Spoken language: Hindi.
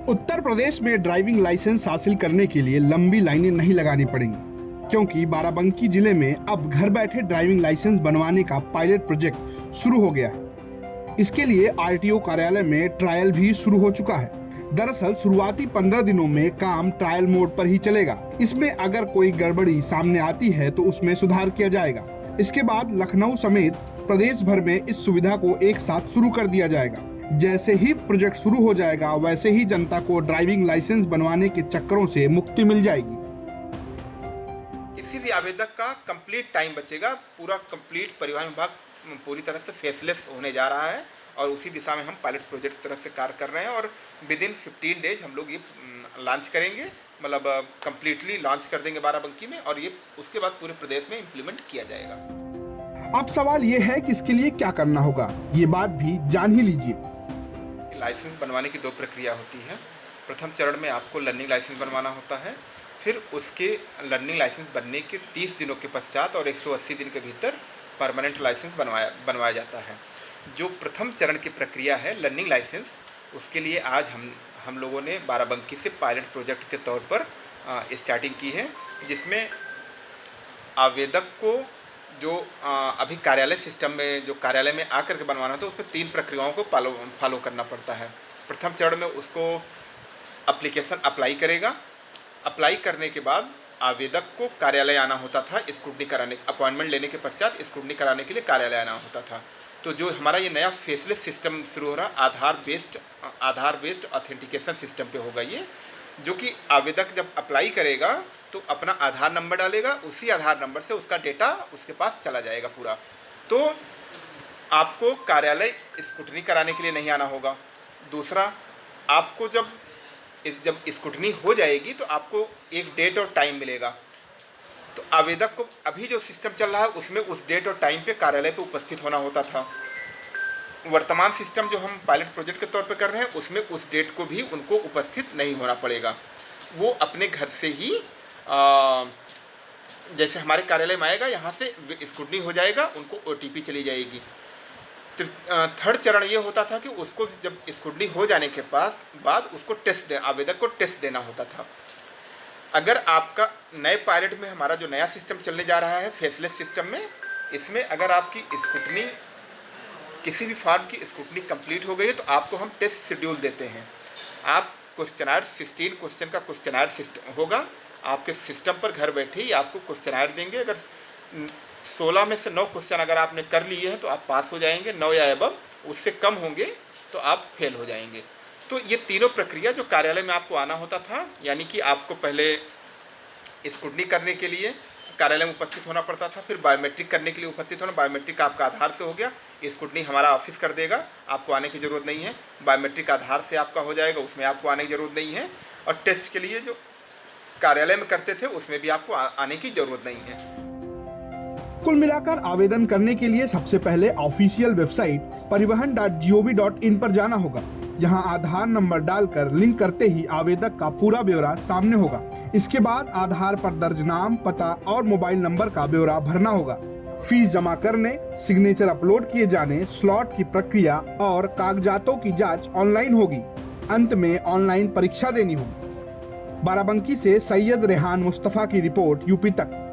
उत्तर प्रदेश में ड्राइविंग लाइसेंस हासिल करने के लिए लंबी लाइनें नहीं लगानी पड़ेंगी, क्योंकि बाराबंकी जिले में अब घर बैठे ड्राइविंग लाइसेंस बनवाने का पायलट प्रोजेक्ट शुरू हो गया है। इसके लिए आरटीओ कार्यालय में ट्रायल भी शुरू हो चुका है। दरअसल शुरुआती 15 दिनों में काम ट्रायल मोड पर ही चलेगा। इसमें अगर कोई गड़बड़ी सामने आती है तो उसमें सुधार किया जाएगा। इसके बाद लखनऊ समेत प्रदेश भर में इस सुविधा को एक साथ शुरू कर दिया जाएगा। जैसे ही प्रोजेक्ट शुरू हो जाएगा, वैसे ही जनता को ड्राइविंग लाइसेंस बनवाने के चक्करों से मुक्ति मिल जाएगी। किसी भी आवेदक का कंप्लीट टाइम बचेगा। पूरा कंप्लीट परिवहन विभाग पूरी तरह से फेसलेस होने जा रहा है और उसी दिशा में हम पायलट प्रोजेक्ट की तरफ से कार्य कर रहे हैं और विद इन 15 डेज हम लोग ये लॉन्च करेंगे, मतलब कंप्लीटली लॉन्च कर देंगे बाराबंकी में और ये उसके बाद पूरे प्रदेश में इम्प्लीमेंट किया जाएगा। अब सवाल ये है कि इसके लिए क्या करना होगा, ये बात भी जान ही लीजिए। लाइसेंस बनवाने की 2 प्रक्रिया होती है। प्रथम चरण में आपको लर्निंग लाइसेंस बनवाना होता है, फिर उसके लर्निंग लाइसेंस बनने के 30 दिनों के पश्चात और 180 दिन के भीतर परमानेंट लाइसेंस बनवाया जाता है। जो प्रथम चरण की प्रक्रिया है लर्निंग लाइसेंस, उसके लिए आज हम लोगों ने बाराबंकी से पायलट प्रोजेक्ट के तौर पर स्टार्टिंग की है, जिसमें आवेदक को जो अभी कार्यालय सिस्टम में जो कार्यालय में आकर के बनवाना था, उसमें 3 प्रक्रियाओं को फॉलो करना पड़ता है। प्रथम चरण में उसको एप्लीकेशन अप्लाई करेगा। अप्लाई करने के बाद आवेदक को कार्यालय आना होता था स्क्रूटनी कराने, अपॉइंटमेंट लेने के पश्चात स्क्रूटनी कराने के लिए कार्यालय आना होता था। तो जो हमारा ये नया फेसलेस सिस्टम शुरू हो रहा, आधार बेस्ड ऑथेंटिकेशन सिस्टम पे होगा ये, जो कि आवेदक जब अप्लाई करेगा तो अपना आधार नंबर डालेगा, उसी आधार नंबर से उसका डेटा उसके पास चला जाएगा पूरा। तो आपको कार्यालय स्क्रूटनी कराने के लिए नहीं आना होगा। दूसरा, आपको जब स्क्रूटनी हो जाएगी तो आपको एक डेट और टाइम मिलेगा। तो आवेदक को अभी जो सिस्टम चल रहा है उसमें उस डेट और टाइम पे कार्यालय पे उपस्थित होना होता था। वर्तमान सिस्टम जो हम पायलट प्रोजेक्ट के तौर पे कर रहे हैं, उसमें उस डेट को भी उनको उपस्थित नहीं होना पड़ेगा। वो अपने घर से ही जैसे हमारे कार्यालय में आएगा, यहाँ से स्क्रूटनी हो जाएगा, उनको OTP चली जाएगी। थर्ड चरण ये होता था कि उसको जब स्क्रूटनी हो जाने के बाद उसको आवेदक को टेस्ट देना होता था। अगर आपका नए पायलट में हमारा जो नया सिस्टम चलने जा रहा है फेसलेस सिस्टम में, इसमें अगर आपकी स्क्रूटनी किसी भी फॉर्म की स्क्रूटनी कंप्लीट हो गई है तो आपको हम टेस्ट शेड्यूल देते हैं। आप क्वेश्चनायर 16 क्वेश्चन का क्वेश्चनायर सिस्टम होगा, आपके सिस्टम पर घर बैठे ही आपको क्वेश्चनायर देंगे। अगर 16 में से 9 क्वेश्चन अगर आपने कर लिए हैं तो आप पास हो जाएंगे, 9 या अबव, उससे कम होंगे तो आप फेल हो जाएंगे। तो ये तीनों प्रक्रिया जो कार्यालय में आपको आना होता था, यानी कि आपको पहले स्क्रूटनी करने के लिए कार्यालय में उपस्थित होना पड़ता था, फिर बायोमेट्रिक करने के लिए उपस्थित होना। बायोमेट्रिक आपका आधार से हो गया, स्क्रूटनी हमारा ऑफिस कर देगा, आपको आने की ज़रूरत नहीं है। बायोमेट्रिक आधार से आपका हो जाएगा, उसमें आपको आने की ज़रूरत नहीं है। और टेस्ट के लिए जो कार्यालय में करते थे उसमें भी आपको आने की ज़रूरत नहीं है। कुल मिलाकर आवेदन करने के लिए सबसे पहले ऑफिशियल वेबसाइट परिवहन.gov.in पर जाना होगा। यहाँ आधार नंबर डालकर लिंक करते ही आवेदक का पूरा ब्यौरा सामने होगा। इसके बाद आधार पर दर्ज नाम, पता और मोबाइल नंबर का ब्यौरा भरना होगा। फीस जमा करने, सिग्नेचर अपलोड किए जाने, स्लॉट की प्रक्रिया और कागजातों की जांच ऑनलाइन होगी। अंत में ऑनलाइन परीक्षा देनी होगी। बाराबंकी से सैयद रेहान मुस्तफा की रिपोर्ट, यूपी तक।